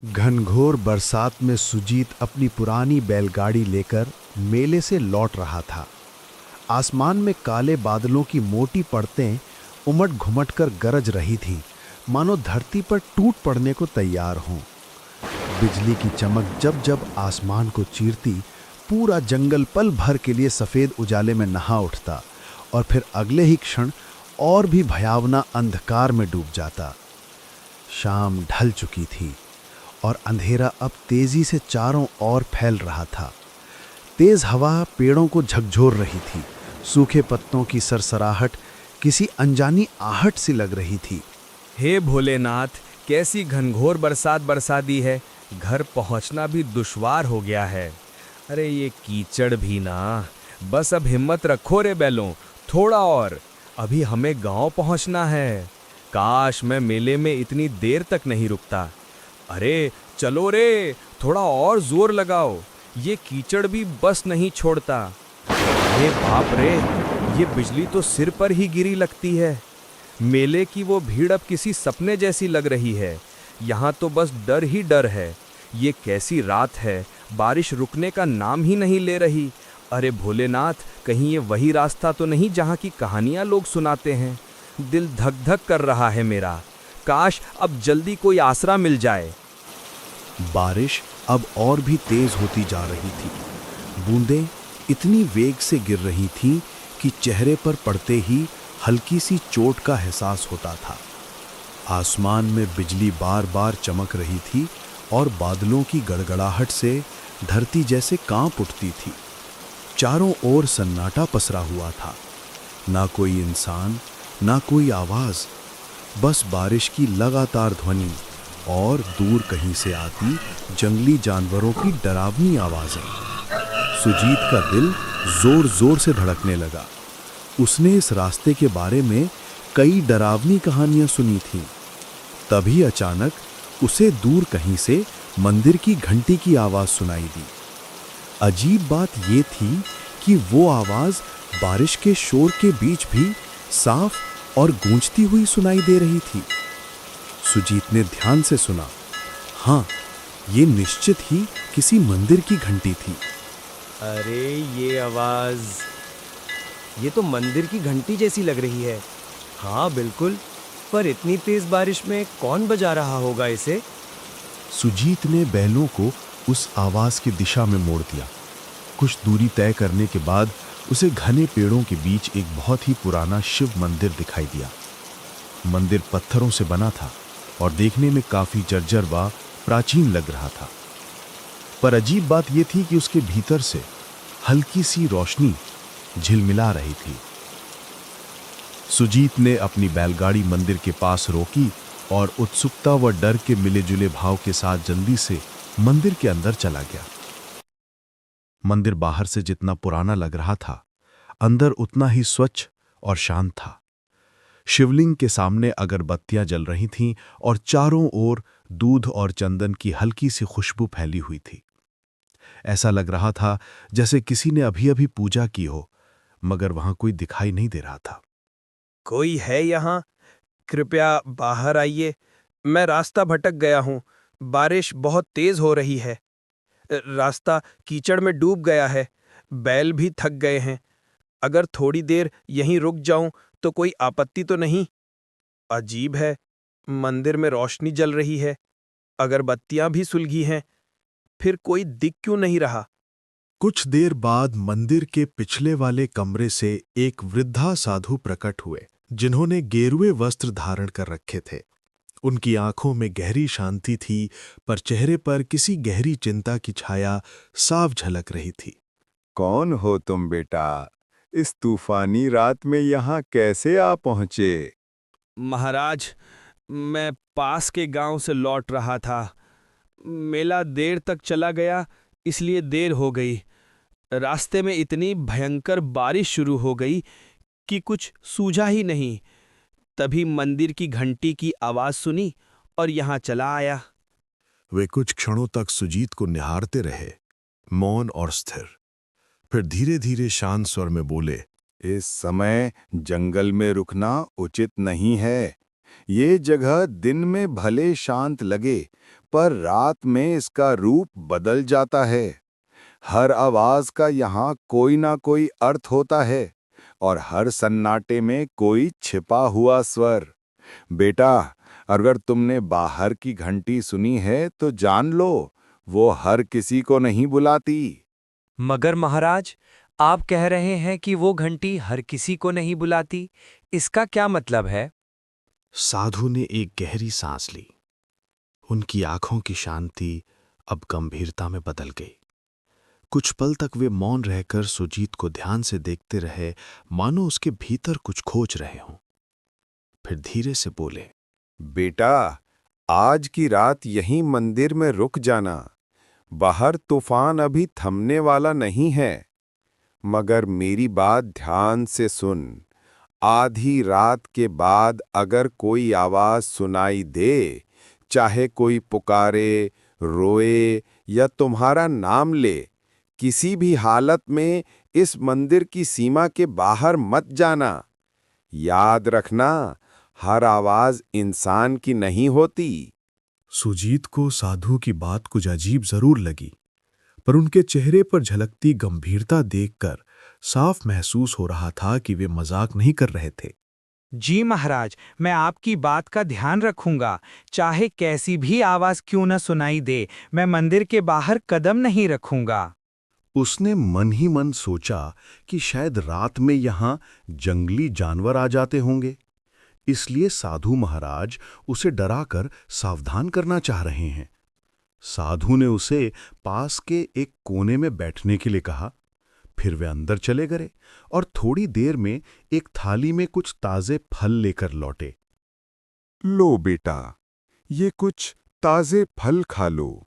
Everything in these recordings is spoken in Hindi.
घनघोर बरसात में सुजीत अपनी पुरानी बैलगाड़ी लेकर मेले से लौट रहा था। आसमान में काले बादलों की मोटी परतें उमड़ घुमट कर गरज रही थीं, मानो धरती पर टूट पड़ने को तैयार हों। बिजली की चमक जब जब आसमान को चीरती, पूरा जंगल पल भर के लिए सफ़ेद उजाले में नहा उठता और फिर अगले ही क्षण और भी भयावना अंधकार में डूब जाता। शाम ढल चुकी थी और अंधेरा अब तेजी से चारों ओर फैल रहा था। तेज हवा पेड़ों को झकझोर रही थी। सूखे पत्तों की सरसराहट किसी अनजानी आहट सी लग रही थी। हे भोलेनाथ, कैसी घनघोर बरसात बरसा दी है। घर पहुंचना भी दुश्वार हो गया है। अरे ये कीचड़ भी ना। बस अब हिम्मत रखो रे बैलों, थोड़ा और, अभी हमें गांव पहुंचना है। काश मैं मेले में इतनी देर तक नहीं रुकता। अरे चलो रे, थोड़ा और जोर लगाओ, ये कीचड़ भी बस नहीं छोड़ता। हे बाप रे, ये बिजली तो सिर पर ही गिरी लगती है। मेले की वो भीड़ अब किसी सपने जैसी लग रही है। यहाँ तो बस डर ही डर है। ये कैसी रात है, बारिश रुकने का नाम ही नहीं ले रही। अरे भोलेनाथ, कहीं ये वही रास्ता तो नहीं जहाँ की कहानियाँ लोग सुनाते हैं। दिल धक धक कर रहा है मेरा। काश अब जल्दी कोई आसरा मिल जाए। बारिश अब और भी तेज होती जा रही थी। बूंदें इतनी वेग से गिर रही थीं कि चेहरे पर पड़ते ही हल्की सी चोट का एहसास होता था। आसमान में बिजली बार बार चमक रही थी और बादलों की गड़गड़ाहट से धरती जैसे कांप उठती थी। चारों ओर सन्नाटा पसरा हुआ था। ना कोई इंसान, ना कोई आवाज, बस बारिश की लगातार ध्वनि और दूर कहीं से आती जंगली जानवरों की डरावनी आवाजें। सुजीत का दिल जोर जोर से धड़कने लगा। उसने इस रास्ते के बारे में कई डरावनी कहानियां सुनी थीं। तभी अचानक उसे दूर कहीं से मंदिर की घंटी की आवाज सुनाई दी। अजीब बात ये थी कि वो आवाज बारिश के शोर के बीच भी साफ और गूंजती हुई सुनाई दे रही थी। सुजीत ने ध्यान से सुना। हाँ, ये निश्चित ही किसी मंदिर की घंटी थी। अरे ये आवाज, ये तो मंदिर की घंटी जैसी लग रही है। हाँ बिल्कुल, पर इतनी तेज बारिश में कौन बजा रहा होगा इसे? सुजीत ने बैलों को उस आवाज की दिशा में मोड़ दिया। कुछ दूरी तय करने के बाद उसे घने पेड़ों के बीच एक बहुत ही पुराना शिव मंदिर दिखाई दिया। मंदिर पत्थरों से बना था और देखने में काफी जर्जर व प्राचीन लग रहा था। पर अजीब बात यह थी कि उसके भीतर से हल्की सी रोशनी झिलमिला रही थी। सुजीत ने अपनी बैलगाड़ी मंदिर के पास रोकी और उत्सुकता व डर के मिले जुले भाव के साथ जल्दी से मंदिर के अंदर चला गया। मंदिर बाहर से जितना पुराना लग रहा था, अंदर उतना ही स्वच्छ और शांत था। शिवलिंग के सामने अगरबत्तियां जल रही थीं और चारों ओर दूध और चंदन की हल्की सी खुशबू फैली हुई थी। ऐसा लग रहा था जैसे किसी ने अभी अभी पूजा की हो, मगर वहां कोई दिखाई नहीं दे रहा था। कोई है यहाँ? कृपया बाहर आइए, मैं रास्ता भटक गया हूँ। बारिश बहुत तेज हो रही है। रास्ता कीचड़ में डूब गया है। बैल भी थक गए हैं। अगर थोड़ी देर यहीं रुक जाऊं तो कोई आपत्ति तो नहीं? अजीब है, मंदिर में रोशनी जल रही है, अगरबत्तियां भी सुलगी हैं, फिर कोई दिख क्यों नहीं रहा? कुछ देर बाद मंदिर के पिछले वाले कमरे से एक वृद्धा साधु प्रकट हुए, जिन्होंने गेरुए वस्त्र धारण कर रखे थे। उनकी आंखों में गहरी शांति थी, पर चेहरे पर किसी गहरी चिंता की छाया साफ झलक रही थी। कौन हो तुम बेटा? इस तूफानी रात में यहाँ कैसे आ पहुँचे? महाराज, मैं पास के गांव से लौट रहा था। मेला देर तक चला गया, इसलिए देर हो गई। रास्ते में इतनी भयंकर बारिश शुरू हो गई कि कुछ सूझा ही नहीं। तभी मंदिर की घंटी की आवाज सुनी और यहाँ चला आया। वे कुछ क्षणों तक सुजीत को निहारते रहे, मौन और स्थिर। फिर धीरे धीरे शांत स्वर में बोले, इस समय जंगल में रुकना उचित नहीं है। ये जगह दिन में भले शांत लगे, पर रात में इसका रूप बदल जाता है। हर आवाज का यहाँ कोई ना कोई अर्थ होता है और हर सन्नाटे में कोई छिपा हुआ स्वर। बेटा, अगर तुमने बाहर की घंटी सुनी है तो जान लो, वो हर किसी को नहीं बुलाती। मगर महाराज, आप कह रहे हैं कि वो घंटी हर किसी को नहीं बुलाती, इसका क्या मतलब है? साधु ने एक गहरी सांस ली। उनकी आंखों की शांति अब गंभीरता में बदल गई। कुछ पल तक वे मौन रहकर सुजीत को ध्यान से देखते रहे, मानो उसके भीतर कुछ खोज रहे हों। फिर धीरे से बोले, बेटा, आज की रात यहीं मंदिर में रुक जाना। बाहर तूफान अभी थमने वाला नहीं है। मगर मेरी बात ध्यान से सुन। आधी रात के बाद अगर कोई आवाज सुनाई दे, चाहे कोई पुकारे, रोए या तुम्हारा नाम ले, किसी भी हालत में इस मंदिर की सीमा के बाहर मत जाना। याद रखना, हर आवाज इंसान की नहीं होती। सुजीत को साधु की बात कुछ अजीब जरूर लगी, पर उनके चेहरे पर झलकती गंभीरता देखकर साफ महसूस हो रहा था कि वे मजाक नहीं कर रहे थे। जी महाराज, मैं आपकी बात का ध्यान रखूंगा। चाहे कैसी भी आवाज क्यों न सुनाई दे, मैं मंदिर के बाहर कदम नहीं रखूंगा। उसने मन ही मन सोचा कि शायद रात में यहां जंगली जानवर आ जाते होंगे, इसलिए साधु महाराज उसे डराकर सावधान करना चाह रहे हैं। साधु ने उसे पास के एक कोने में बैठने के लिए कहा। फिर वे अंदर चले गए और थोड़ी देर में एक थाली में कुछ ताजे फल लेकर लौटे। लो बेटा, ये कुछ ताजे फल खा लो।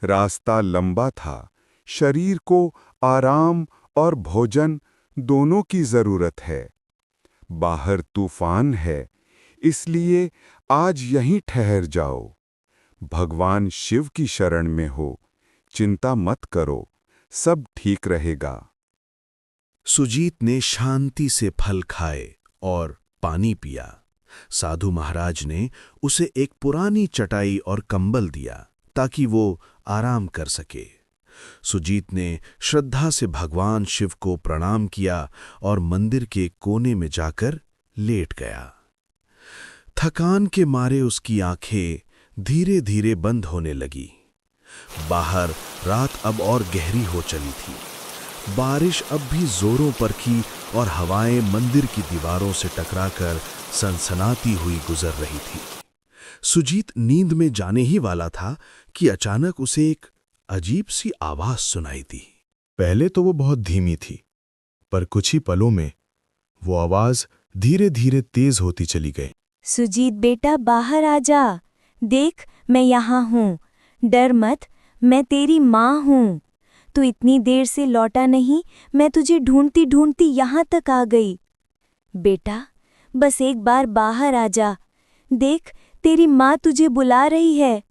रास्ता लंबा था, शरीर को आराम और भोजन दोनों की जरूरत है। बाहर तूफान है, इसलिए आज यहीं ठहर जाओ। भगवान शिव की शरण में हो, चिंता मत करो, सब ठीक रहेगा। सुजीत ने शांति से फल खाए और पानी पिया। साधु महाराज ने उसे एक पुरानी चटाई और कंबल दिया ताकि वो आराम कर सके। सुजीत ने श्रद्धा से भगवान शिव को प्रणाम किया और मंदिर के कोने में जाकर लेट गया। थकान के मारे उसकी आंखें धीरे धीरे बंद होने लगी। बाहर रात अब और गहरी हो चली थी। बारिश अब भी जोरों पर की और हवाएं मंदिर की दीवारों से टकराकर सनसनाती हुई गुजर रही थी। सुजीत नींद में जाने ही वाला था कि अचानक उसे एक अजीब सी आवाज सुनाई दी। पहले तो वो बहुत धीमी थी, पर कुछ ही पलों में वो आवाज धीरे धीरे तेज होती चली गई। सुजीत बेटा, बाहर आ जा। देख, मैं यहाँ हूँ। डर मत, मैं तेरी माँ हूँ। तू इतनी देर से लौटा नहीं, मैं तुझे ढूंढती ढूंढती यहाँ तक आ गई। बेटा, बस एक बार बाहर आ जा। देख, तेरी माँ तुझे बुला रही है।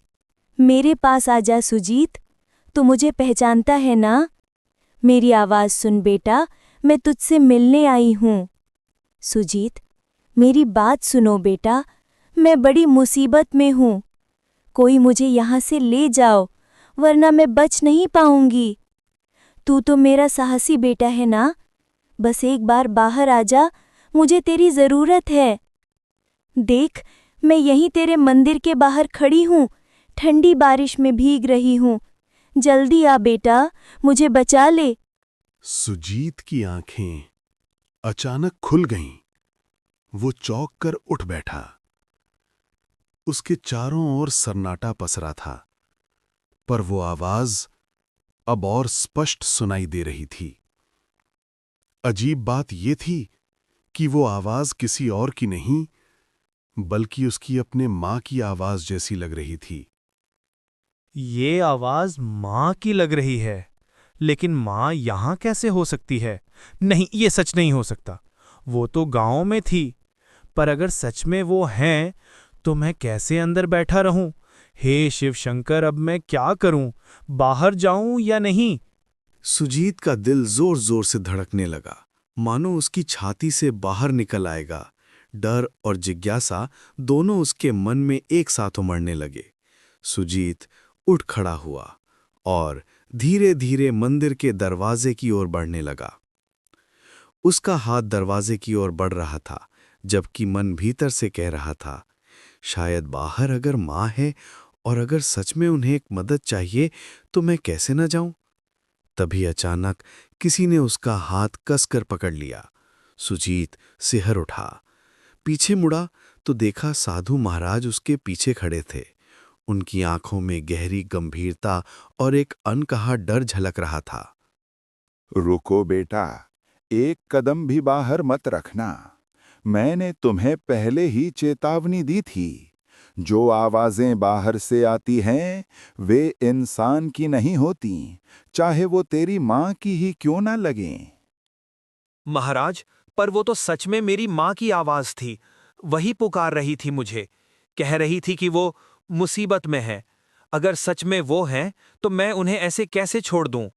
मेरे पास आ जा सुजीत। तू मुझे पहचानता है ना? मेरी आवाज़ सुन बेटा, मैं तुझसे मिलने आई हूँ। सुजीत, मेरी बात सुनो बेटा, मैं बड़ी मुसीबत में हूँ। कोई मुझे यहाँ से ले जाओ, वरना मैं बच नहीं पाऊंगी। तू तो मेरा साहसी बेटा है ना? बस एक बार बाहर आ जा, मुझे तेरी ज़रूरत है। देख, मैं यहीं तेरे मंदिर के बाहर खड़ी हूँ, ठंडी बारिश में भीग रही हूँ। जल्दी आ बेटा, मुझे बचा ले। सुजीत की आंखें अचानक खुल गईं। वो चौंक कर उठ बैठा। उसके चारों ओर सन्नाटा पसरा था, पर वो आवाज अब और स्पष्ट सुनाई दे रही थी। अजीब बात ये थी कि वो आवाज किसी और की नहीं, बल्कि उसकी अपने माँ की आवाज जैसी लग रही थी। ये आवाज माँ की लग रही है, लेकिन माँ यहाँ कैसे हो सकती है? नहीं, ये सच नहीं हो सकता। वो तो गांव में थी, पर अगर सच में वो हैं, तो मैं कैसे अंदर बैठा रहूं? हे शिव शंकर, अब मैं क्या करूं? बाहर जाऊं या नहीं? सुजीत का दिल जोर जोर से धड़कने लगा, मानो उसकी छाती से बाहर निकल आएगा। डर और जिज्ञासा दोनों उसके मन में एक साथ उमड़ने लगे। सुजीत उठ खड़ा हुआ और धीरे धीरे मंदिर के दरवाजे की ओर बढ़ने लगा। उसका हाथ दरवाजे की ओर बढ़ रहा था, जबकि मन भीतर से कह रहा था, शायद बाहर अगर माँ है और अगर सच में उन्हें एक मदद चाहिए तो मैं कैसे न जाऊं। तभी अचानक किसी ने उसका हाथ कसकर पकड़ लिया। सुजीत सिहर उठा, पीछे मुड़ा तो देखा साधु महाराज उसके पीछे खड़े थे। उनकी आंखों में गहरी गंभीरता और एक अनकहा डर झलक रहा था। रुको बेटा, एक कदम भी बाहर मत रखना। मैंने तुम्हें पहले ही चेतावनी दी थी। जो आवाजें बाहर से आती हैं, वे इंसान की नहीं होती, चाहे वो तेरी माँ की ही क्यों ना लगें। महाराज, पर वो तो सच में मेरी माँ की आवाज थी। वही पुकार रही थी मुझे, कह रही थी कि वो मुसीबत में है। अगर सच में वो हैं, तो मैं उन्हें ऐसे कैसे छोड़ दूं?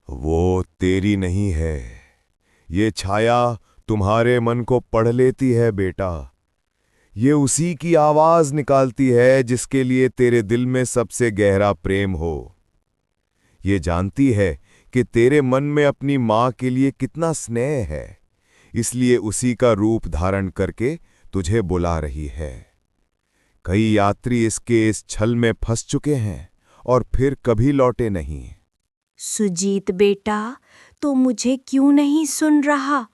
वो तेरी नहीं है। ये छाया तुम्हारे मन को पढ़ लेती है बेटा। ये उसी की आवाज निकालती है जिसके लिए तेरे दिल में सबसे गहरा प्रेम हो। ये जानती है कि तेरे मन में अपनी माँ के लिए कितना स्नेह है, इसलिए उसी का रूप धारण करके तुझे बुला रही है। कई यात्री इसके इस छल में फंस चुके हैं और फिर कभी लौटे नहीं। सुजीत बेटा, तो मुझे क्यों नहीं सुन रहा?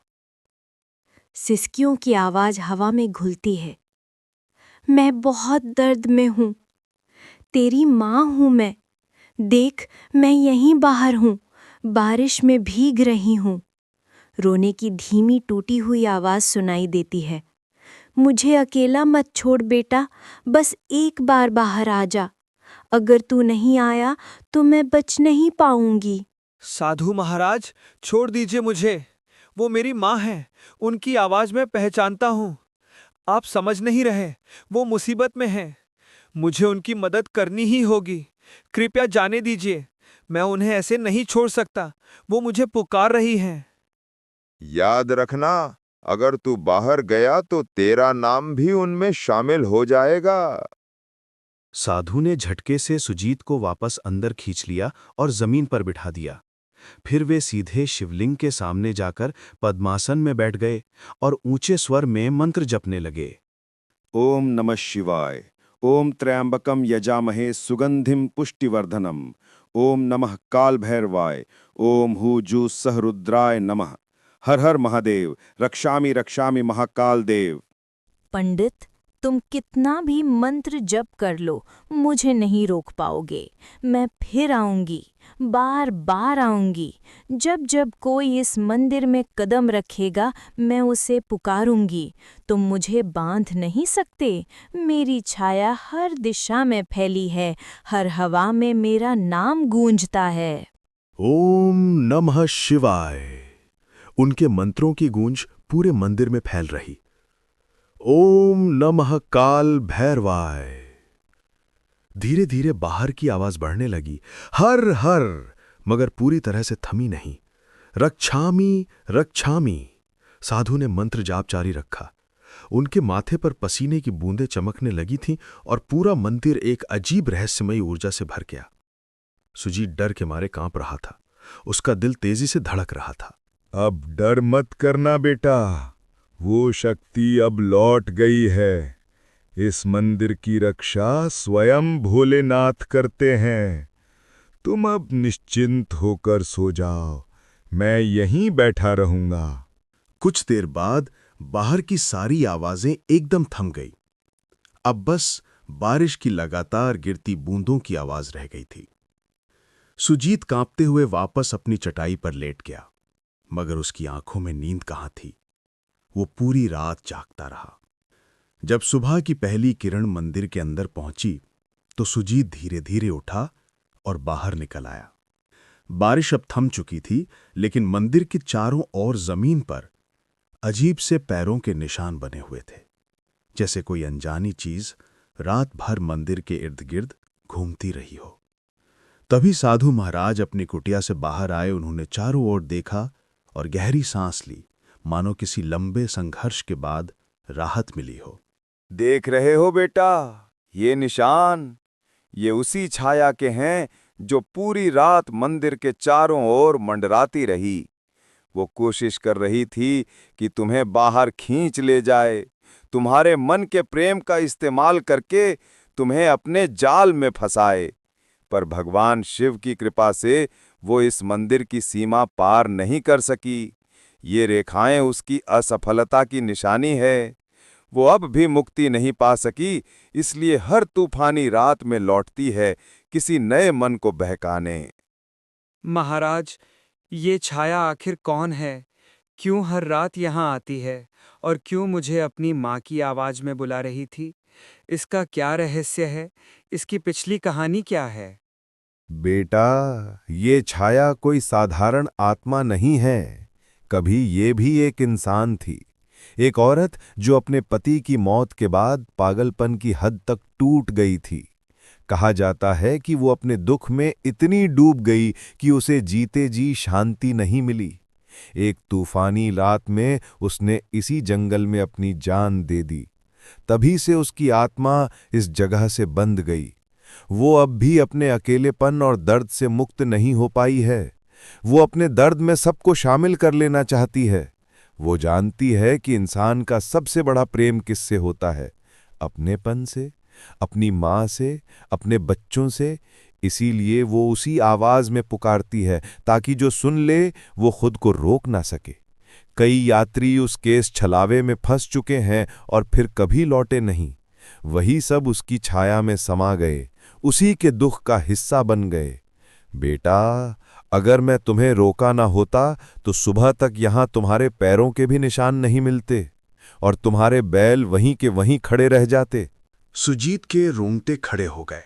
सिसकियों की आवाज हवा में घुलती है। मैं बहुत दर्द में हूँ। तेरी माँ हूँ मैं। देख, मैं यहीं बाहर हूँ, बारिश में भीग रही हूँ। रोने की धीमी टूटी हुई आवाज सुनाई देती है। मुझे अकेला मत छोड़ बेटा, बस एक बार बाहर आ जा। अगर तू नहीं आया तो मैं बच नहीं पाऊंगी। साधु महाराज, छोड़ दीजिए मुझे। वो मेरी माँ है, उनकी आवाज मैं पहचानता हूँ। आप समझ नहीं रहे, वो मुसीबत में हैं। मुझे उनकी मदद करनी ही होगी। कृपया जाने दीजिए, मैं उन्हें ऐसे नहीं छोड़ सकता। वो मुझे पुकार रही हैं। याद रखना, अगर तू बाहर गया तो तेरा नाम भी उनमें शामिल हो जाएगा। साधु ने झटके से सुजीत को वापस अंदर खींच लिया और जमीन पर बिठा दिया। फिर वे सीधे शिवलिंग के सामने जाकर पद्मासन में बैठ गए और ऊंचे स्वर में मंत्र जपने लगे। ओम नमः शिवाय, ओम त्र्यंबकम यजामहे सुगंधिम पुष्टिवर्धनम, ओम नमः काल भैरवाय, ओम हूजु सहरुद्राय नमः, हर हर महादेव, रक्षामि रक्षामि महाकाल देव। पंडित, तुम कितना भी मंत्र जप कर लो, मुझे नहीं रोक पाओगे। मैं फिर आऊंगी, बार बार आऊंगी। जब जब कोई इस मंदिर में कदम रखेगा, मैं उसे पुकारूंगी। तुम मुझे बांध नहीं सकते। मेरी छाया हर दिशा में फैली है, हर हवा में मेरा नाम गूंजता है। ओम नमः शिवाय। उनके मंत्रों की गूंज पूरे मंदिर में फैल रही। ओम नमः काल भैरवाय। धीरे धीरे बाहर की आवाज बढ़ने लगी, हर हर, मगर पूरी तरह से थमी नहीं। रक्षामि रक्षामि। साधु ने मंत्र जाप जारी रखा। उनके माथे पर पसीने की बूंदें चमकने लगी थीं और पूरा मंदिर एक अजीब रहस्यमयी ऊर्जा से भर गया। सुजीत डर के मारे कांप रहा था। उसका दिल तेजी से धड़क रहा था। अब डर मत करना बेटा, वो शक्ति अब लौट गई है। इस मंदिर की रक्षा स्वयं भोलेनाथ करते हैं। तुम अब निश्चिंत होकर सो जाओ, मैं यहीं बैठा रहूंगा। कुछ देर बाद बाहर की सारी आवाजें एकदम थम गई। अब बस बारिश की लगातार गिरती बूंदों की आवाज रह गई थी। सुजीत कांपते हुए वापस अपनी चटाई पर लेट गया, मगर उसकी आंखों में नींद कहाँ थी। वो पूरी रात जागता रहा। जब सुबह की पहली किरण मंदिर के अंदर पहुंची तो सुजीत धीरे धीरे उठा और बाहर निकल आया। बारिश अब थम चुकी थी, लेकिन मंदिर के चारों ओर जमीन पर अजीब से पैरों के निशान बने हुए थे, जैसे कोई अनजानी चीज रात भर मंदिर के इर्द गिर्द घूमती रही हो। तभी साधु महाराज अपनी कुटिया से बाहर आए। उन्होंने चारों ओर देखा और गहरी सांस ली, मानो किसी लंबे संघर्ष के बाद राहत मिली हो। देख रहे हो बेटा, ये निशान, ये उसी छाया के हैं जो पूरी रात मंदिर के चारों ओर मंडराती रही। वो कोशिश कर रही थी कि तुम्हें बाहर खींच ले जाए, तुम्हारे मन के प्रेम का इस्तेमाल करके तुम्हें अपने जाल में फंसाए। पर भगवान शिव की कृपा से वो इस मंदिर की सीमा पार नहीं कर सकी। ये रेखाएं उसकी असफलता की निशानी है। वो अब भी मुक्ति नहीं पा सकी, इसलिए हर तूफानी रात में लौटती है किसी नए मन को बहकाने। महाराज, ये छाया आखिर कौन है? क्यों हर रात यहाँ आती है और क्यों मुझे अपनी माँ की आवाज में बुला रही थी? इसका क्या रहस्य है? इसकी पिछली कहानी क्या है? बेटा, ये छाया कोई साधारण आत्मा नहीं है। कभी ये भी एक इंसान थी, एक औरत जो अपने पति की मौत के बाद पागलपन की हद तक टूट गई थी। कहा जाता है कि वो अपने दुख में इतनी डूब गई कि उसे जीते जी शांति नहीं मिली। एक तूफानी रात में उसने इसी जंगल में अपनी जान दे दी। तभी से उसकी आत्मा इस जगह से बंध गई। वो अब भी अपने अकेलेपन और दर्द से मुक्त नहीं हो पाई है। वो अपने दर्द में सबको शामिल कर लेना चाहती है। वो जानती है कि इंसान का सबसे बड़ा प्रेम किससे होता है? अपनेपन से, अपनी माँ से, अपने बच्चों से। इसीलिए वो उसी आवाज में पुकारती है ताकि जो सुन ले वो खुद को रोक ना सके। कई यात्री उस केस छलावे में फंस चुके हैं और फिर कभी लौटे नहीं। वही सब उसकी छाया में समा गए, उसी के दुख का हिस्सा बन गए। बेटा, अगर मैं तुम्हें रोका ना होता तो सुबह तक यहां तुम्हारे पैरों के भी निशान नहीं मिलते और तुम्हारे बैल वहीं के वहीं खड़े रह जाते। सुजीत के रोंगटे खड़े हो गए।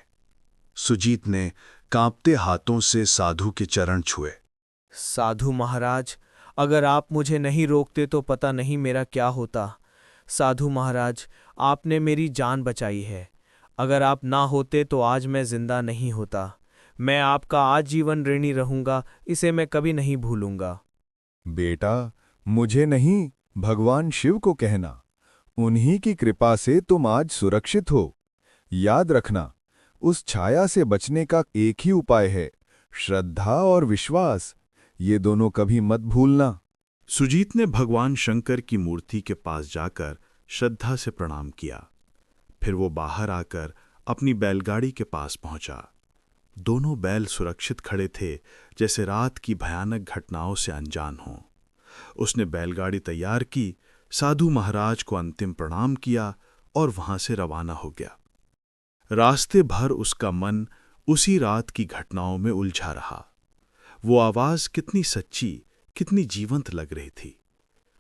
सुजीत ने कांपते हाथों से साधु के चरण छुए। साधु महाराज, अगर आप मुझे नहीं रोकते तो पता नहीं मेरा क्या होता। साधु महाराज, आपने मेरी जान बचाई है। अगर आप ना होते तो आज मैं जिंदा नहीं होता। मैं आपका आजीवन ऋणी रहूंगा, इसे मैं कभी नहीं भूलूंगा। बेटा, मुझे नहीं, भगवान शिव को कहना। उन्हीं की कृपा से तुम आज सुरक्षित हो। याद रखना, उस छाया से बचने का एक ही उपाय है, श्रद्धा और विश्वास। ये दोनों कभी मत भूलना। सुजीत ने भगवान शंकर की मूर्ति के पास जाकर श्रद्धा से प्रणाम किया। फिर वो बाहर आकर अपनी बैलगाड़ी के पास पहुंचा। दोनों बैल सुरक्षित खड़े थे, जैसे रात की भयानक घटनाओं से अनजान हों। उसने बैलगाड़ी तैयार की, साधु महाराज को अंतिम प्रणाम किया और वहां से रवाना हो गया। रास्ते भर उसका मन उसी रात की घटनाओं में उलझा रहा। वो आवाज कितनी सच्ची, कितनी जीवंत लग रही थी।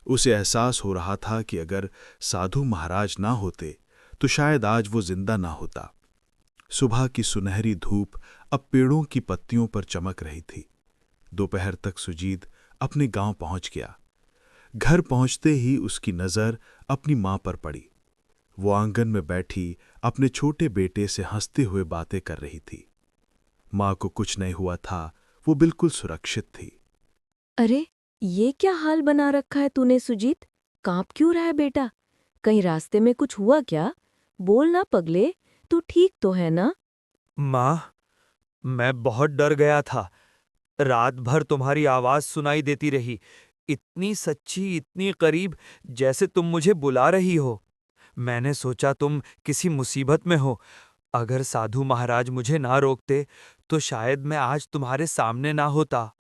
उसे एहसास हो रहा था कि अगर साधु महाराज ना होते तो शायद आज वो जिंदा ना होता। सुबह की सुनहरी धूप अब पेड़ों की पत्तियों पर चमक रही थी। दोपहर तक सुजीत अपने गांव पहुंच गया। घर पहुंचते ही उसकी नजर अपनी मां पर पड़ी। वो आंगन में बैठी अपने छोटे बेटे से हंसते हुए बातें कर रही थी। मां को कुछ नहीं हुआ था, वो बिल्कुल सुरक्षित थी। अरे, ये क्या हाल बना रखा है तूने सुजीत? कांप क्यों रहा है बेटा? कहीं रास्ते में कुछ हुआ क्या? बोल ना पगले, तू ठीक तो है ना? माँ, मैं बहुत डर गया था। रात भर तुम्हारी आवाज सुनाई देती रही, इतनी सच्ची, इतनी करीब, जैसे तुम मुझे बुला रही हो। मैंने सोचा तुम किसी मुसीबत में हो। अगर साधु महाराज मुझे ना रोकते तो शायद मैं आज तुम्हारे सामने ना होता।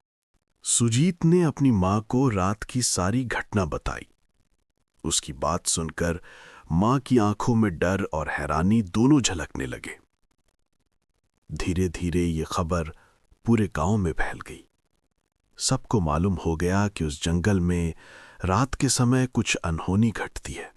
सुजीत ने अपनी मां को रात की सारी घटना बताई। उसकी बात सुनकर मां की आंखों में डर और हैरानी दोनों झलकने लगे। धीरे धीरे ये खबर पूरे गांव में फैल गई। सबको मालूम हो गया कि उस जंगल में रात के समय कुछ अनहोनी घटती है।